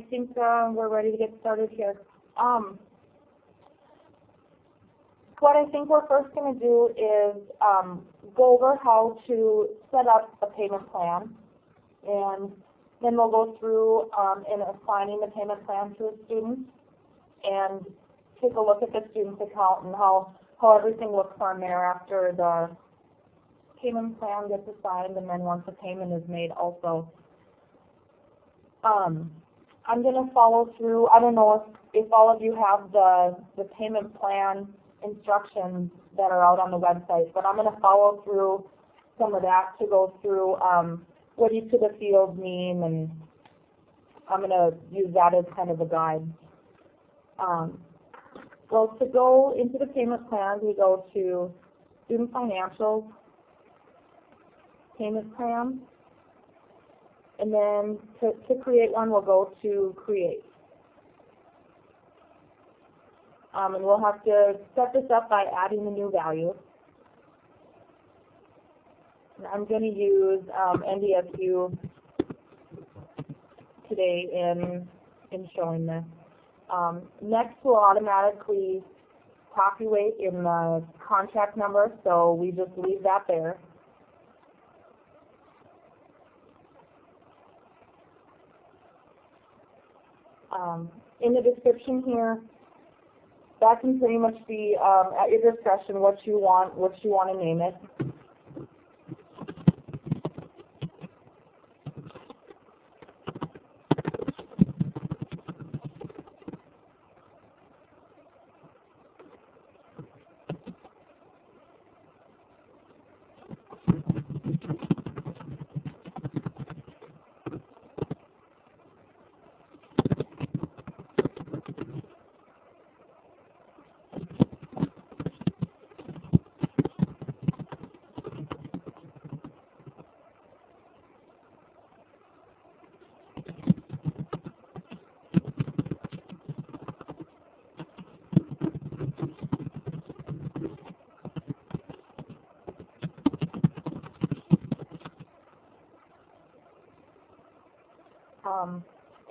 think we're ready to get started here. What I think we're first going to do is go over how to set up a payment plan, and then we'll go through in assigning the payment plan to a student and take a look at the student's account and how everything looks on there after the payment plan gets assigned, and then once the payment is made also. I'm going to follow through. I don't know if all of you have the payment plan instructions that are out on the website, but I'm going to follow through some of that to go through what each of the fields mean, and I'm going to use that as kind of a guide. Well, to go into the payment plans, we go to Student Financials, Payment Plan, and then to create one, we'll go to Create. And we'll have to set this up by adding the new value. And I'm going to use NDSU today in showing this. Next, we'll automatically populate in the contract number, so we just leave that there. In the description here, that can pretty much be at your discretion what you want to name it.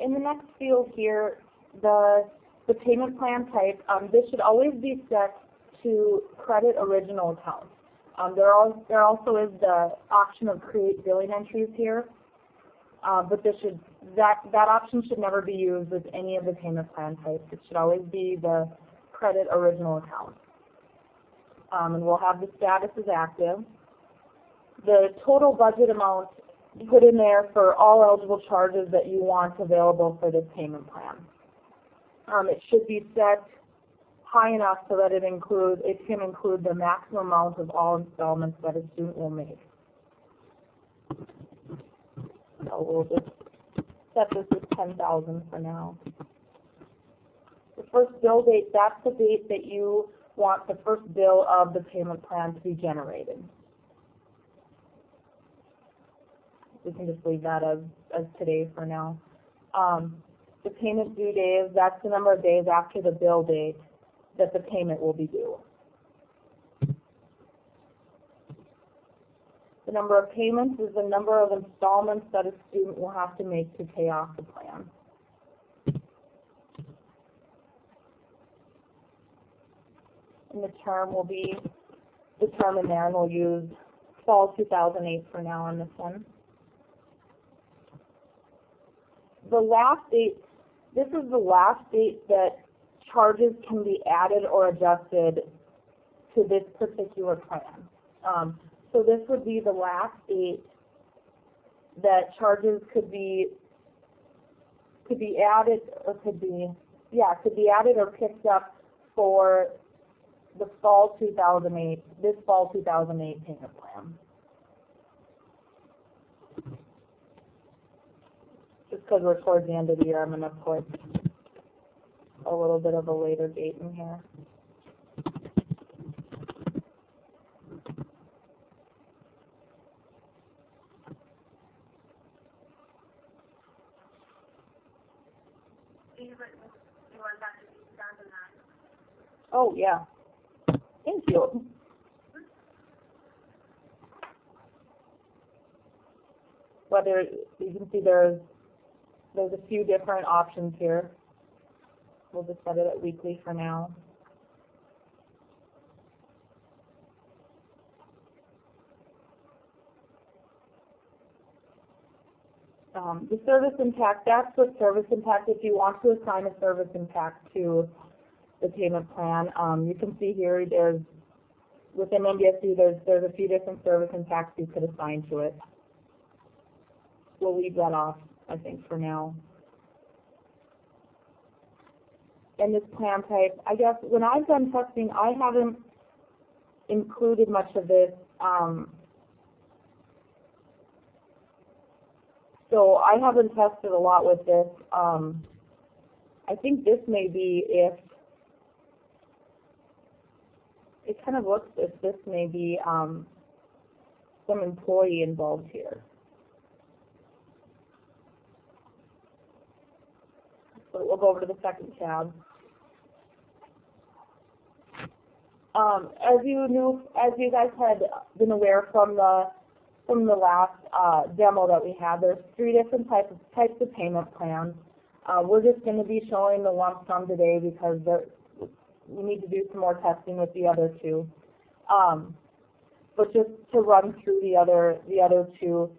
In the next field here, the payment plan type, this should always be set to credit original account. There also is the option of create billing entries here, but that option should never be used with any of the payment plan types. It should always be the credit original account. And we'll have the status as active. The total budget amount put in there for all eligible charges that you want available for this payment plan. It should be set high enough so that it can include the maximum amount of all installments that a student will make. So we'll just set this as $10,000 for now. The first bill date, that's the date that you want the first bill of the payment plan to be generated. We can just leave that as today for now. The payment due days, that's the number of days after the bill date that the payment will be due. The number of payments is the number of installments that a student will have to make to pay off the plan. And the term will be determined there, and we'll use fall 2008 for now on this one. The last date, this is the last date that charges can be added or adjusted to this particular plan. So this would be the last date that charges could be added or could be added or picked up for the fall 2008, this fall 2008 payment plan. Just because we're towards the end of the year, I'm going to put a little bit of a later date in here. Oh, yeah. Thank you. Whether you can see there's there's a few different options here. We'll just set it at weekly for now. The service impact, that's what service impact, if you want to assign a service impact to the payment plan, you can see here there's, within NDSU, there's a few different service impacts you could assign to it. We'll leave that off, I think, for now. And this plan type, I guess when I've done testing, I haven't included much of this. So I haven't tested a lot with this. I think this may be if, it kind of looks as if this may be some employee involved here. So we'll go over to the second tab. As you guys had been aware from the last demo that we had, there's 3 different types of payment plans. We're just going to be showing the lump sum today because we need to do some more testing with the other 2. But just to run through the other 2,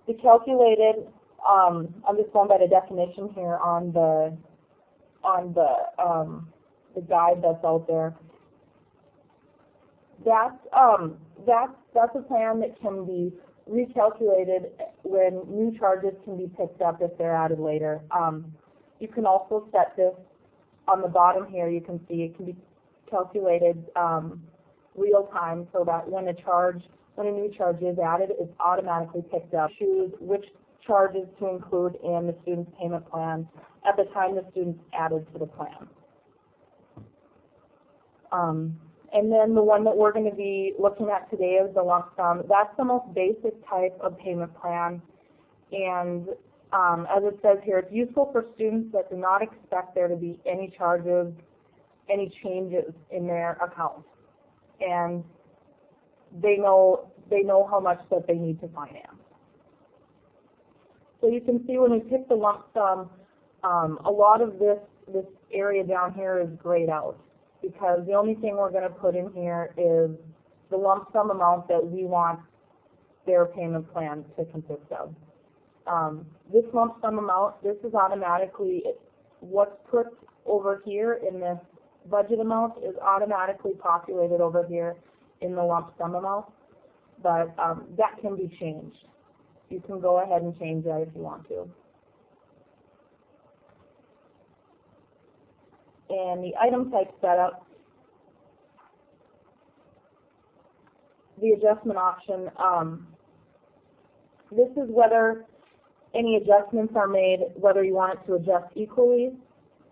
the calculated, I'm just going by the definition here on the guide that's out there. That's a plan that can be recalculated when new charges can be picked up if they're added later. You can also set this on the bottom here. You can see it can be calculated real time so that when a new charge is added, it's automatically picked up. Choose which charges to include in the student's payment plan at the time the student's added to the plan. And then the one that we're going to be looking at today is the lump sum. That's the most basic type of payment plan. And as it says here, it's useful for students that do not expect there to be any charges, any changes in their account. And they know how much that they need to finance. So you can see when we pick the lump sum, a lot of this area down here is grayed out, because the only thing we're going to put in here is the lump sum amount that we want their payment plan to consist of. This lump sum amount, this is automatically, what's put over here in this budget amount is automatically populated over here in the lump sum amount, but that can be changed. You can go ahead and change that if you want to. And the item type setup, the adjustment option, this is whether any adjustments are made, whether you want it to adjust equally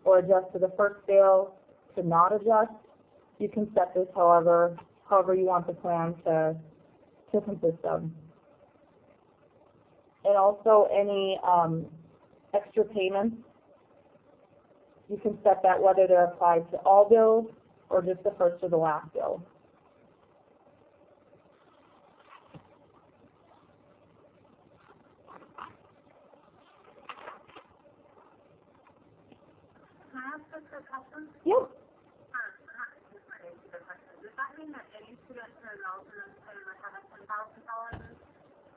or adjust to the first bill, to not adjust. You can set this however you want the plan to consist of. And also any extra payments, you can set that whether they're applied to all bills or just the first or the last bill. Can I ask a question? Yep. Does that mean that any student who enrolls in this plan would have a $10,000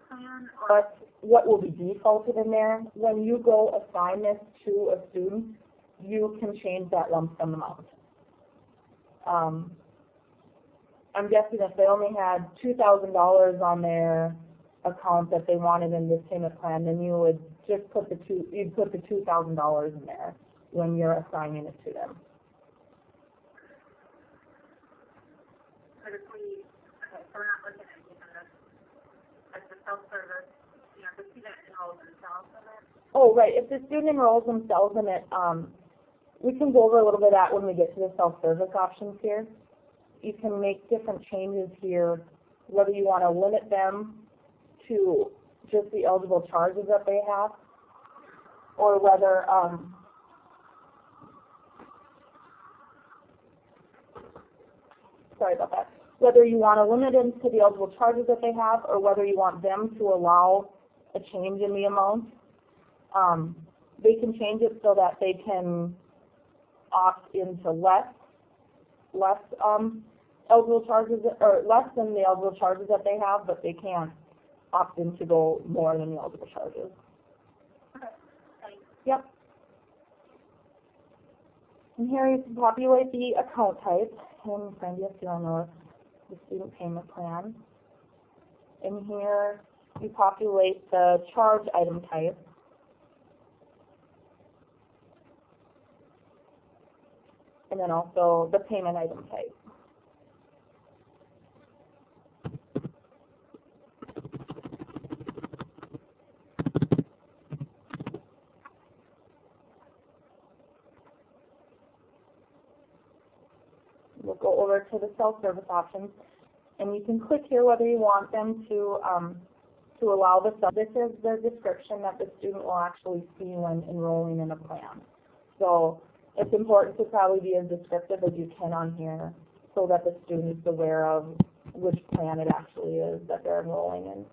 plan? But what will be defaulted in there, when you go assign this to a student, you can change that lump sum amount. I'm guessing if they only had $2,000 on their account that they wanted in this payment plan, then you would just put you'd put the $2,000 in there when you're assigning it to them. But if we, okay, so we're not looking at using this as the self-service, you know, the student enrolls themselves in it? Oh, right. If the student enrolls themselves in it, we can go over a little bit of that when we get to the self-service options here. You can make different changes here, whether you want to limit them to just the eligible charges that they have, or whether sorry about that. Whether you want to limit them to the eligible charges that they have, or whether you want them to allow a change in the amount. they can change it so that they can opt into less eligible charges, or less than the eligible charges that they have, but they can't opt in to go more than the eligible charges. Okay, thanks. Yep. And here you can populate the account type, and find you here on the student payment plan. And here you populate the charge item type. And then also the payment item type. We'll go over to the self-service options, and you can click here whether you want them to allow the This is the description that the student will actually see when enrolling in a plan. So it's important to probably be as descriptive as you can on here so that the student is aware of which plan it actually is that they're enrolling in.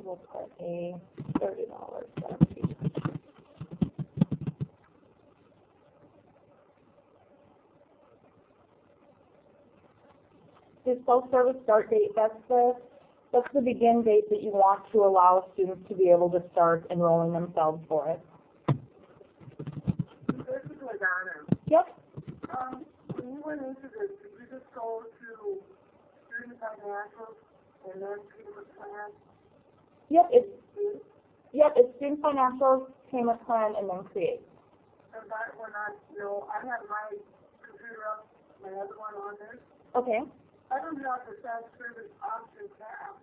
We'll put a $30 setup fee. The self-service start date, that's the begin date that you want to allow students to be able to start enrolling themselves for it. This is Madonna. Yep. When you went into this, did you just go to student financials and then payment plan? Yep, it's student financials, payment plan, and then create. And that when I have my computer up, my other one on there. Okay. I don't have the self-service option tab.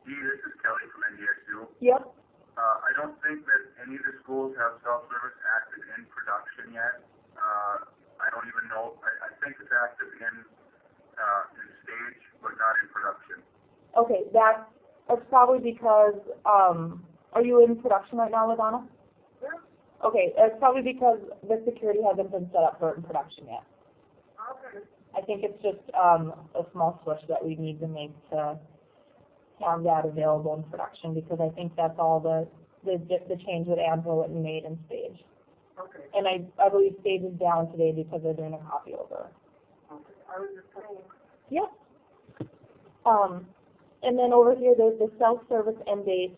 This is Kelly from NDUS. Yep. I don't think that any of the schools have self-service active in production yet. I don't even know. I think it's active in stage, but not in production. Okay, that's probably because, are you in production right now, LaDonna? Yeah. Okay, it's probably because the security hasn't been set up for it in production yet. Okay. I think it's just a small switch that we need to make to have that available in production, because I think that's all the change that Angela made in stage. Okay. And I believe stage is down today because they're doing a copy over. Okay. I was just saying. Yep. And then over here, there's the self-service end date.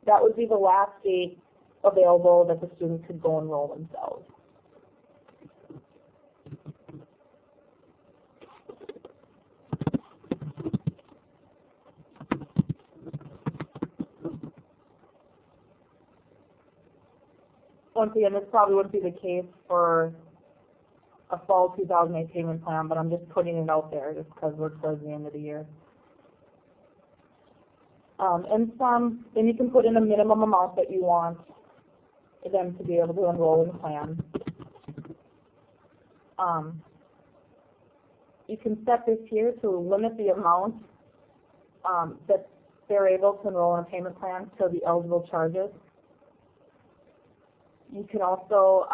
That would be the last date available that the student could go enroll themselves. Once again, this probably wouldn't be the case for a fall 2008 payment plan, but I'm just putting it out there just because we're towards the end of the year. Then you can put in a minimum amount that you want them to be able to enroll in the plan. You can set this here to limit the amount that they're able to enroll in a payment plan to the eligible charges. You can also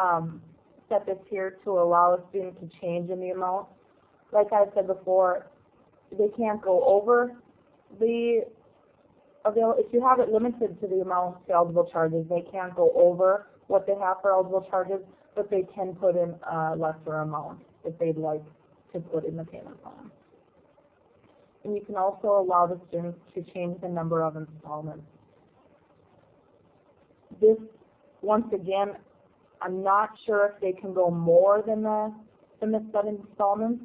set this here to allow a student to change in the amount. Like I said before, they can't go over the available. If you have it limited to the amount to eligible charges, they can't go over what they have for eligible charges, but they can put in a lesser amount if they'd like to put in the payment plan. And you can also allow the students to change the number of installments. This, once again, I'm not sure if they can go more than the set installments.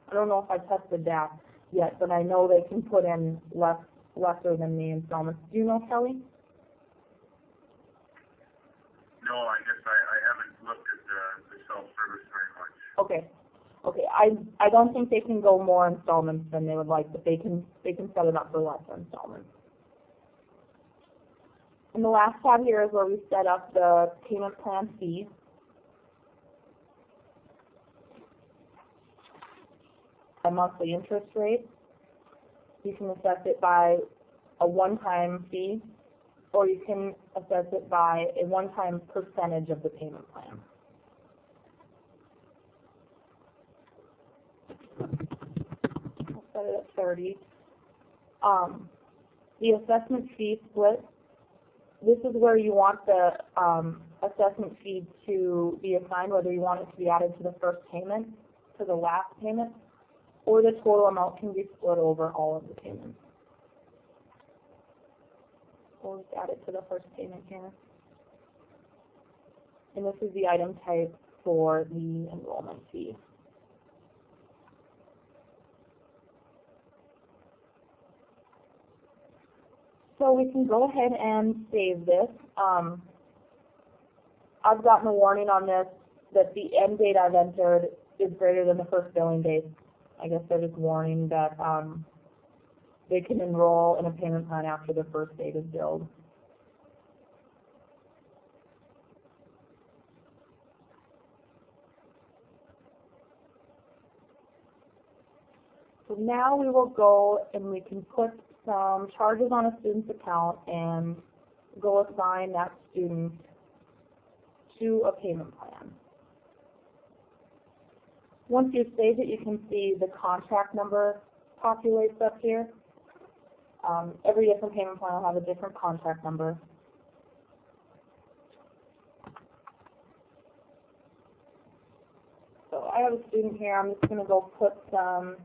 I don't know if I tested that yet, but I know they can put in lesser than the installments. Do you know, Kelly? No, I guess I haven't looked at the self-service very much. Okay. Okay. I don't think they can go more installments than they would like, but they can set it up for lesser installments. And the last tab here is where we set up the payment plan fee. A monthly interest rate. You can assess it by a one-time fee or you can assess it by a one-time percentage of the payment plan. I'll set it at 30. The assessment fee split, this is where you want the assessment fee to be assigned, whether you want it to be added to the first payment, to the last payment, or the total amount can be split over all of the payments. We'll just add it to the first payment here. And this is the item type for the enrollment fee. So we can go ahead and save this. I've gotten a warning on this that the end date I've entered is greater than the first billing date. I guess they're just warning that they can enroll in a payment plan after the first date is billed. So now we will go and we can put some charges on a student's account and go assign that student to a payment plan. Once you save it, you can see the contract number populates up here. Every different payment plan will have a different contract number. So I have a student here. I'm just going to go put some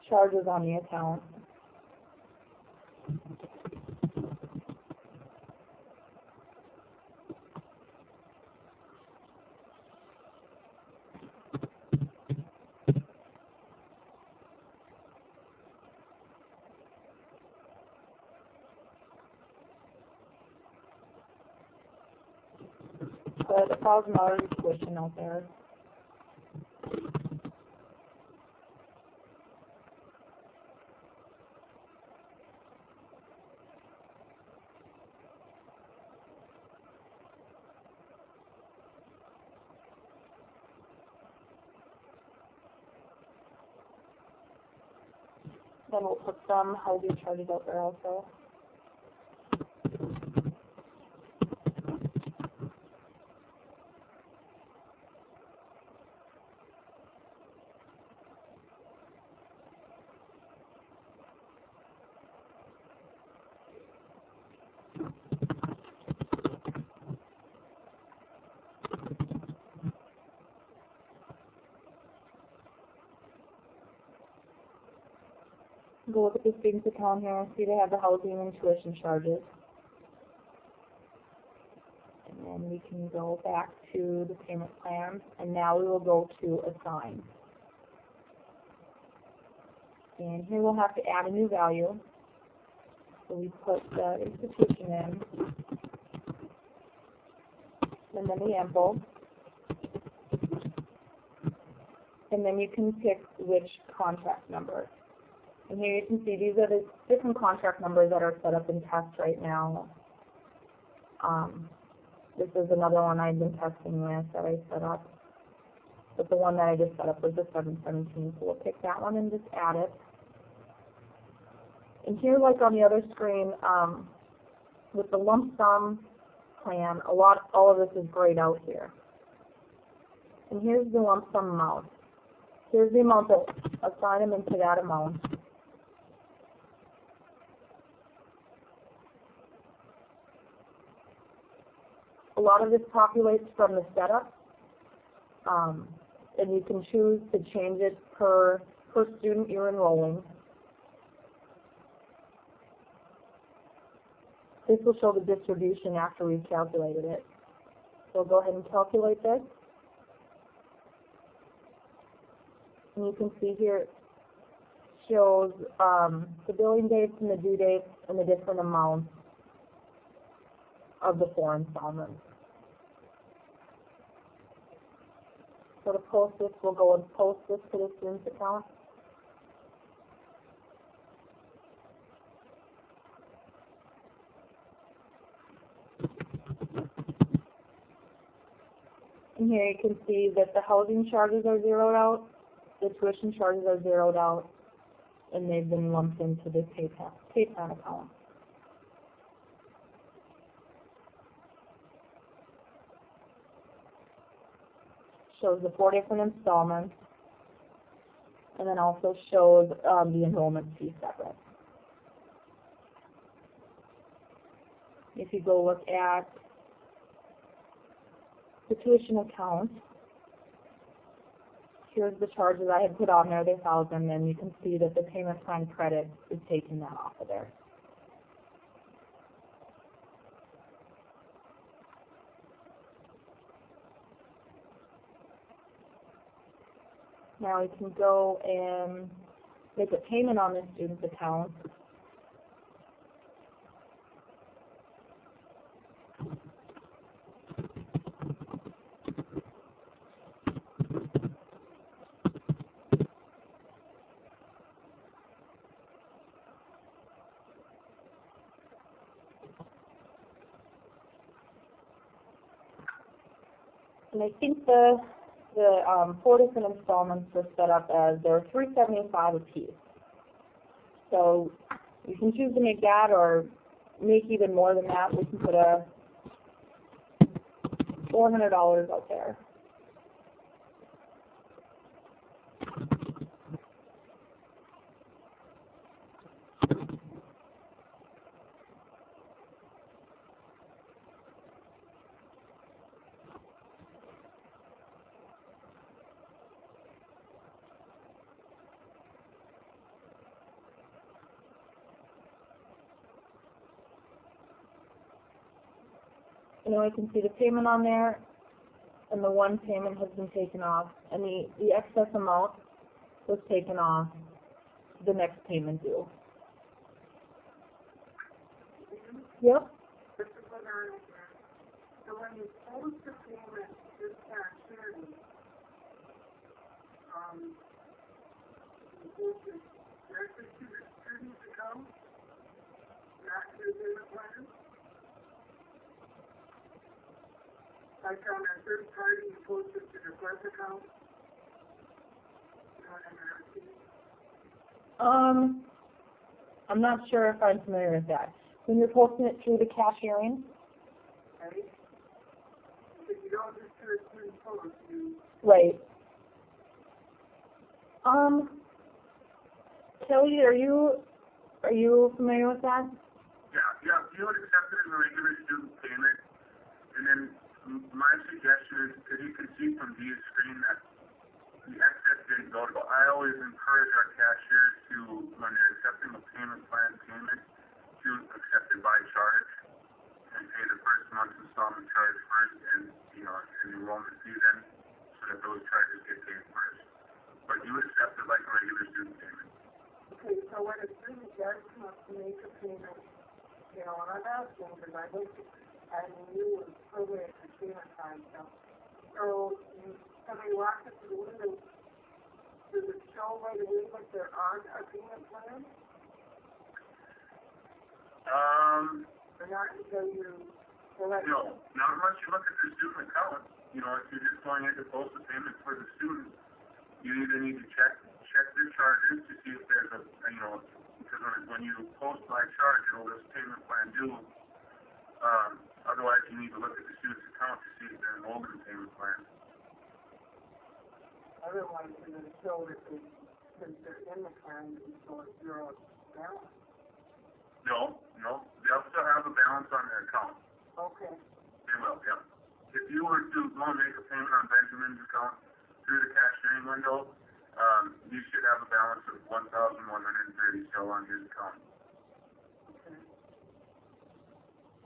charges on the account. But $1,000 tuition out there. Then we'll put some housing charges out there also. Go look at the student's account here and see they have the housing and tuition charges. And then we can go back to the payment plan, and now we will go to assign. And here we'll have to add a new value. So we put the institution in, and then the envelope. And then you can pick which contract number. And here you can see these are the different contract numbers that are set up in test right now. This is another one I've been testing with that I set up. But the one that I just set up was the 717, so we'll pick that one and just add it. And here, like on the other screen, with the lump sum plan, all of this is grayed out here. And here's the lump sum amount. Here's the amount that assign them into that amount. A lot of this populates from the setup, and you can choose to change it per student you're enrolling. This will show the distribution after we've calculated it. So we'll go ahead and calculate this. And you can see here it shows the billing dates and the due dates and the different amounts of the 4 installments. So to post this, we'll go and post this to the student's account. And here you can see that the housing charges are zeroed out, the tuition charges are zeroed out, and they've been lumped into the pay plan account. shows the 4 different installments, and then also shows the enrollment fee separate. If you go look at the tuition account, here's the charges I had put on there, the 1,000, and you can see that the payment plan credit is taking that off of there. Now we can go and make a payment on this student's account. And I think the 4 different installments were set up as they're $375 a piece. So you can choose to make that or make even more than that. We can put a $400 out there. You know, I can see the payment on there, and the one payment has been taken off, and the excess amount was taken off the next payment due. Yep. So when you post the payment to charity, you post it directly to the student's account, not to the payment plan? Like on a third party, you post it to the clerk account? I'm not sure if I'm familiar with that. When you're posting it through the cashiering? Right? If you don't just do it through the post, you... Right. Kelly, are you familiar with that? Yeah, you would accept it as a regular student payment, and then my suggestion is, as you can see from Dee's screen, that the excess didn't go to. I always encourage our cashiers to, when they're accepting a payment plan payment, to accept it by charge and pay the first month's installment charge first, and an enrollment fee then, so that those charges get paid first. But you would accept it like a regular student payment. Okay, so when a student does come up to make a payment, on our asking, because I knew it was probably a payment time, so somebody walks up to the window, does it show right away that they're on a payment plan? Or not until you select? No, not unless you look at the student account. If you're just going in to post a payment for the student, you either need to check their charges to see if there's because when you post by charge, it'll list payment plan due. Otherwise, you need to look at the student's account to see if they're enrolled in the payment plan. Otherwise, it's going to show that since they're in the plan, it's showing zero balance. No, they'll still have a balance on their account. Okay. They will, yeah. If you were to go and make a payment on Benjamin's account through the cashiering window, you should have a balance of $1,130 still on his account. Okay.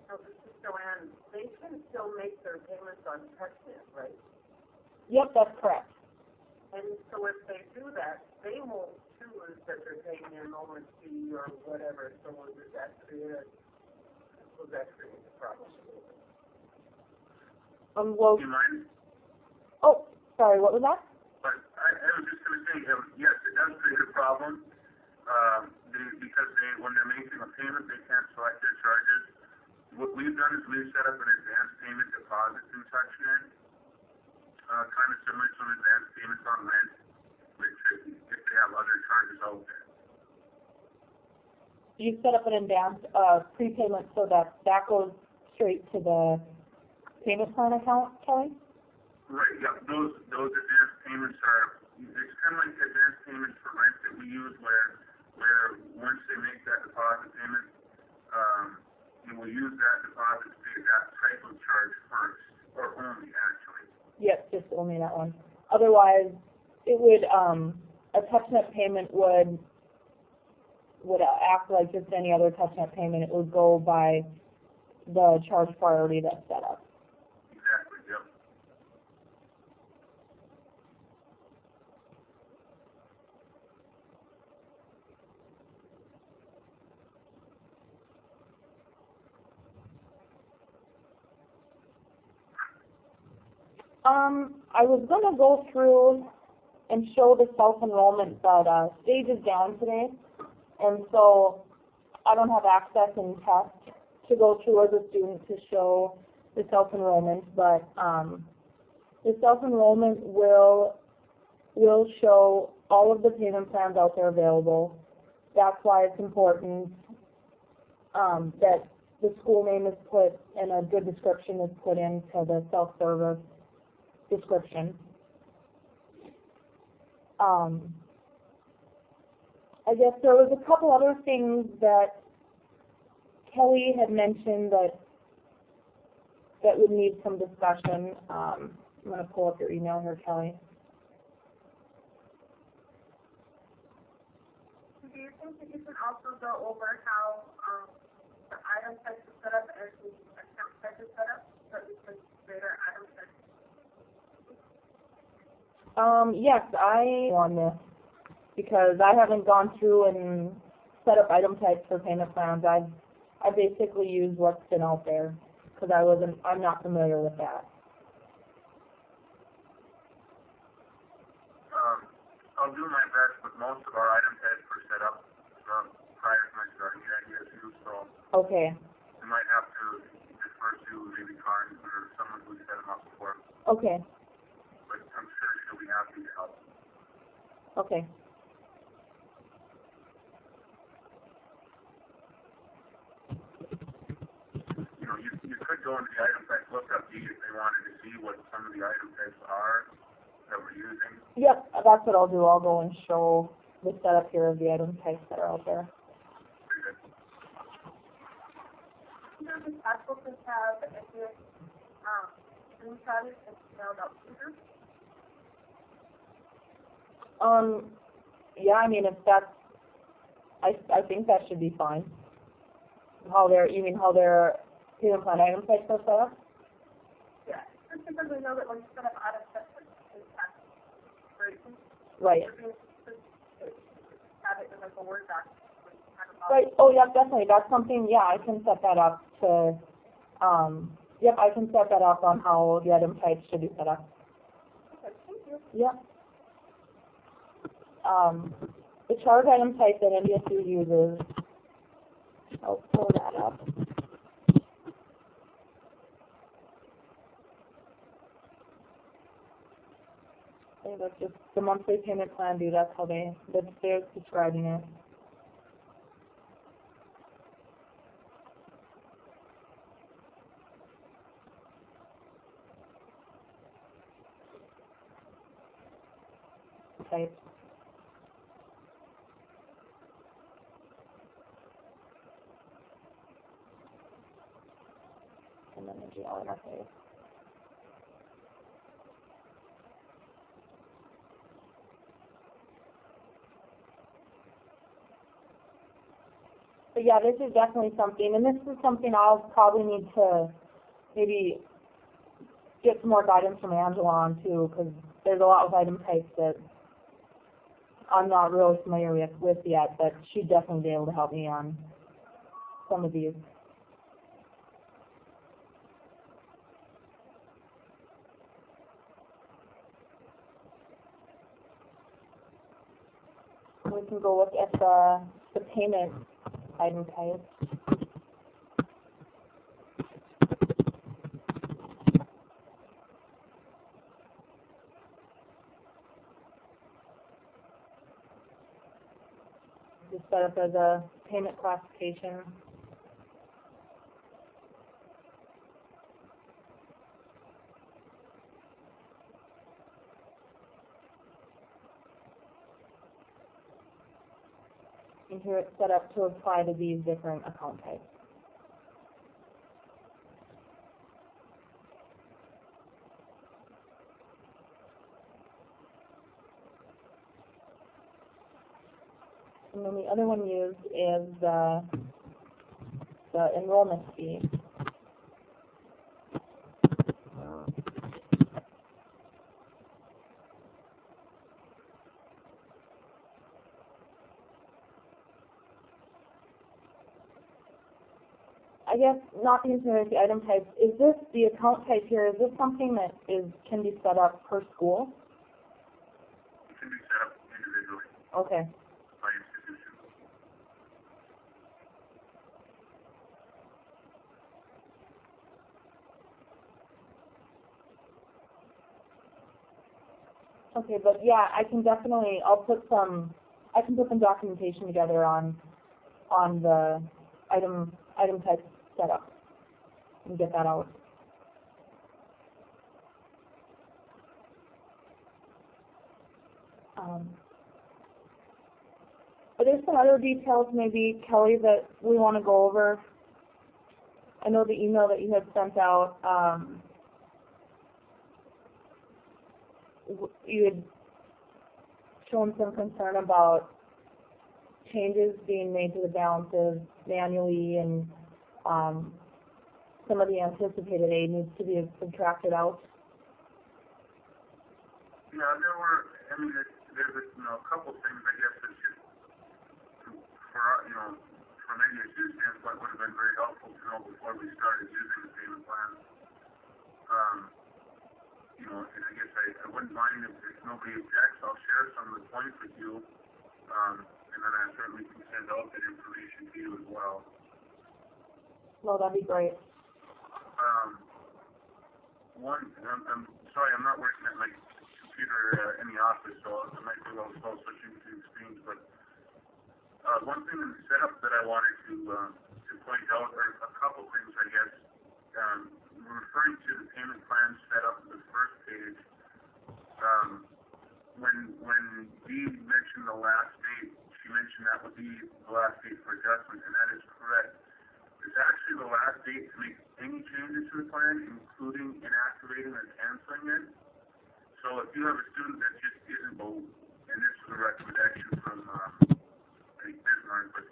So, Joanne, they can still make their payments on TechNet, right? Yep, that's correct. And so if they do that, they won't choose that they're paying the enrollment fee or whatever, so will that create a problem? Well, Do you mind? oh, sorry, what was that? But I was just going to say, yes, it does create a problem, because when they're making a payment, they can't select their charges. What we've done is we've set up an advance payment deposit in TouchNet, kind of similar to an advance payment on rent, which if they have other charges out there. You set up an advance prepayment so that goes straight to the payment plan account, Kelly? Right, yeah, those those advance payments are, it's kind of like advance payments for rent that we use where once they make that deposit payment, you will use that deposit to pay that type of charge first, or only actually. Yep, just only that one. Otherwise, it would, a TouchNet payment would act like just any other TouchNet payment. It would go by the charge priority that's set up. Exactly, yep. I was going to go through and show the self-enrollment, but Stage is down today, and so I don't have access in test to go through as a student to show the self-enrollment, but the self-enrollment will show all of the payment plans out there available. That's why it's important that the school name is put and a good description is put into the self-service description. I guess there was a couple other things that Kelly had mentioned that would need some discussion. I'm going to pull up your email here, Kelly. Do you think that you can also go over how the item type is set up and the account type is set up, so we can greater item type? Yes, I on this because I haven't gone through and set up item types for payment plans. I basically used what's been out there because I'm not familiar with that. I'll do my best, but most of our item types were set up prior to my starting at NDUS, so Okay. we might have to defer to maybe Karen or someone who set them up before. Okay. But I'm sure she'll be happy to help. Okay. You know, you could go into the item type lookup sheet if they wanted to see what some of the item types are that we're using. Yep, that's what I'll do. I'll go and show the setup here of the item types that are out there. Very good. You know, the applicants have a good screenshot and emailed out to them. Yeah, I mean, if that's, I think that should be fine. You mean how their payment plan item types are set up? Yeah, just because we know that when you set up item types, it's tax rating. Right. Have it in like a Word document. Right. Oh, yeah, definitely. That's something, yeah, I can set that up to, yep, I can set that up on how the item types should be set up. Okay, thank you. Yep. The charge item type that NDSU uses, I'll pull that up. Okay, that's just the monthly payment plan due, that's how they're describing it. Type. And then the GL interface. But yeah, this is definitely something, and this is something I'll probably need to maybe get some more guidance from Angela on too, because there's a lot of item types that I'm not really familiar with yet, but she'd definitely be able to help me on some of these. We can go look at the payment item type. Just set up as a payment classification. And here it's set up to apply to these different account types. And then the other one used is the enrollment fee. I guess not the the item types. Is this the account type here? Is this something that can be set up per school? It can be set up individually. Okay. By institution. Okay, but yeah, I can put some documentation together on the item type setup and get that out. But there's some other details maybe, Kelly, that we want to go over. I know the email that you had sent out, you had shown some concern about changes being made to the balances manually, and some of the anticipated aid needs to be subtracted out. Yeah, there's a couple things, I guess, that should, from NDUS standpoint, would have been very helpful to know before we started using the payment plan. And I guess I wouldn't mind if nobody objects. I'll share some of the points with you, and then I certainly can send out that information to you as well. Well, that'd be great. I'm sorry, I'm not working at my computer in the office, so I might be a little slow switching between screens, but one thing in the setup that I wanted to point out, or a couple things, I guess, referring to the payment plan setup on the first page, when Dee mentioned the last date, she mentioned that would be the last date for adjustment, and that is correct. It's actually the last date to make any changes to the plan, including inactivating or canceling it. So if you have a student that just isn't, and this is a recommendation from, I think, Bismarck, but,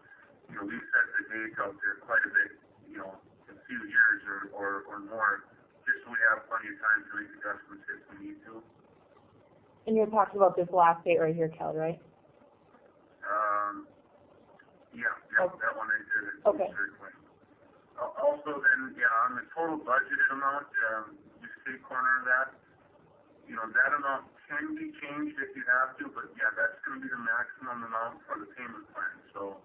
we've set the dates out there quite a bit, a few years or more, just so we have plenty of time to make adjustments if we need to. And you're talking about this last date right here, Kelly, right? Yeah, okay. That one right there. Okay. Also then, on the total budgeted amount, you see corner of that, that amount can be changed if you have to, but that's going to be the maximum amount for the payment plan. So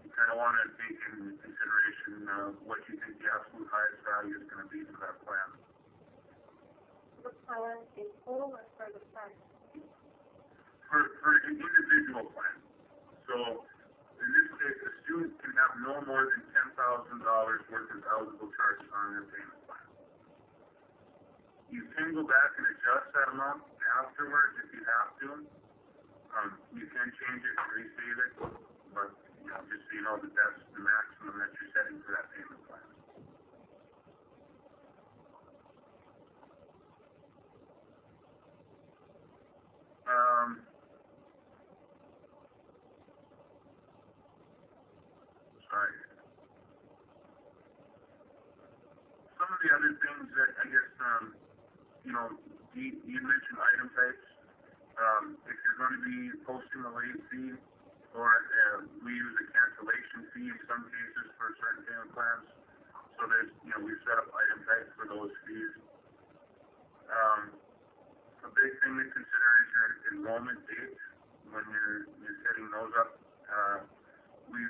you kind of want to take into consideration what you think the absolute highest value is going to be for that plan. The plan is total or for the plan? For an individual plan. So in this case, a student can have no more than $10,000 worth of eligible charges on their payment plan. You can go back and adjust that amount afterwards if you have to. You can change it and resave it, but just so you know that that's the maximum that you're setting for that payment plan. Sorry. Some of the other things that I guess, you mentioned item types. If you're going to be posting a late fee, or we use a cancellation fee in some cases for certain payment plans. So there's, we've set up item types for those fees. A big thing to consider is your enrollment dates when you're setting those up. We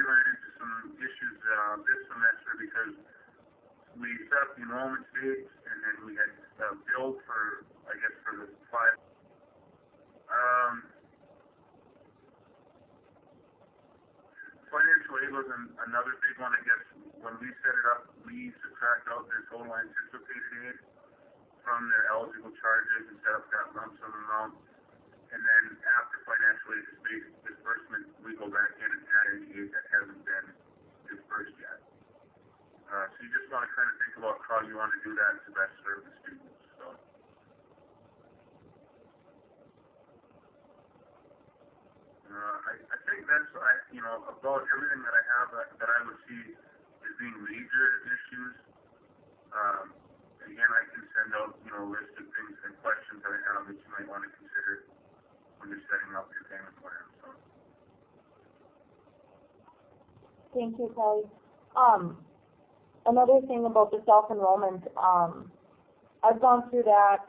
ran into some issues this semester because we set up the enrollment dates and then we had billed for, I guess, for the 5. Financial aid was another big one, I guess. When we set it up, we subtract out their total anticipated aid from their eligible charges and set up that lump sum amount. And then after financial aid is disbursed we go back in and add any aid that hasn't been dispersed yet. So you just want to kind of think about how you want to do that to best serve the students. So. I think that's, about everything that I have that I would see as being major issues. Again, I can send out, a list of things and questions that I have that you might want to consider when you're setting up your payment plan. So. Thank you, Kelly. Another thing about the self-enrollment, I've gone through that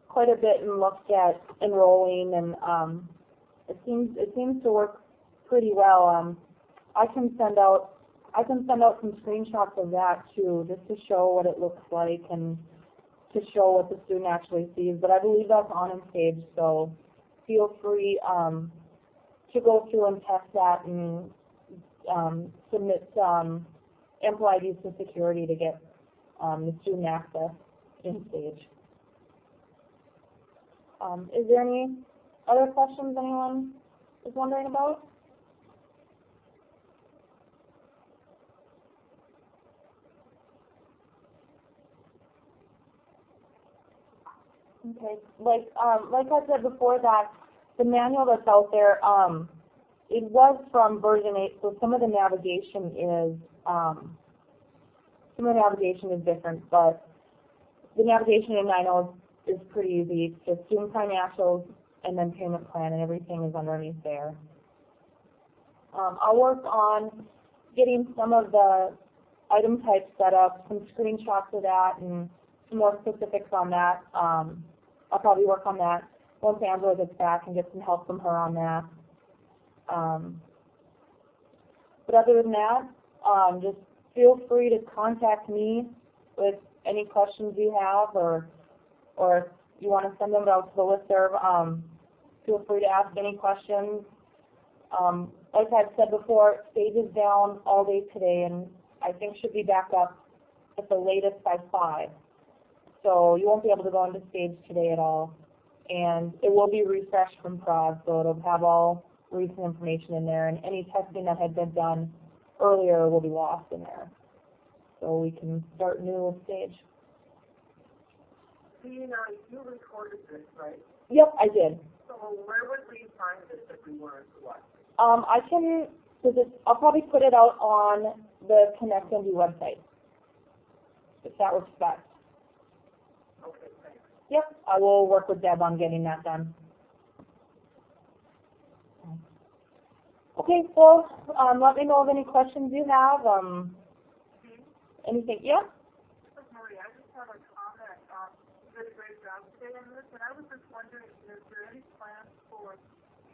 quite a bit and looked at enrolling, and it seems to work pretty well. I can send out some screenshots of that too, just to show what it looks like and to show what the student actually sees. But I believe that's on in Sage, so feel free to go through and test that and submit ample IDs to security to get the student access in Sage. Is there any other questions anyone is wondering about? Okay, like I said before, that the manual that's out there, it was from version 8, so some of the navigation is different, but the navigation in 9.0 is pretty easy. It's just student financials and then payment plan, and everything is underneath there. I'll work on getting some of the item types set up, some screenshots of that, and some more specifics on that. I'll probably work on that once Angela gets back and get some help from her on that. But other than that, just feel free to contact me with any questions you have, or if you want to send them out to the listserv, feel free to ask any questions. Like I've said before, Sage is down all day today, and I think should be back up at the latest by 5. So you won't be able to go into Sage today at all. And it will be refreshed from prod, so it'll have all recent information in there, and any testing that had been done earlier will be lost in there. So we can start new with Sage. You recorded this, right? Yep, I did. So where would we find this if we wanted to watch it? I'll probably put it out on the Connect ND website, if that works best. Okay, thanks. Yep, I will work with Deb on getting that done. Okay, so let me know of any questions you have. Anything? Yeah? Marie, I just have a comment. You did a great job today on this, and I was just wondering, is there any plans for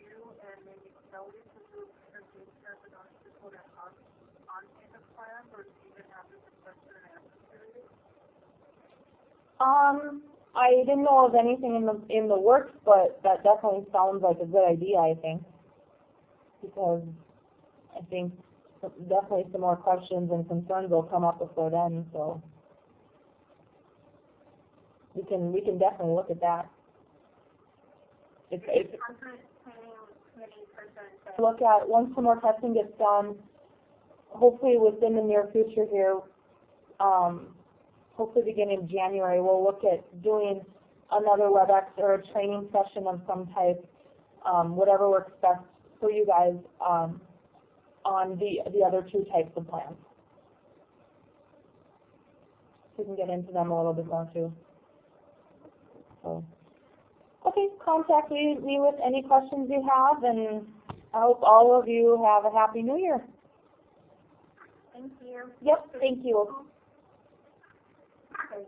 you and maybe Kelly to do a presentation to put it on payment plan, or do you even have this question and answer period? I didn't know of anything in the works, but that definitely sounds like a good idea, I think. Because I think definitely some more questions and concerns will come up before then, so we can definitely look at that. Look at once some more testing gets done, hopefully within the near future here, hopefully beginning of January, we'll look at doing another WebEx or a training session of some type, whatever works best for you guys on the other 2 types of plans. We can get into them a little bit more too. So, okay, contact me with any questions you have, and I hope all of you have a happy New Year. Thank you. Yep, thank you. Okay.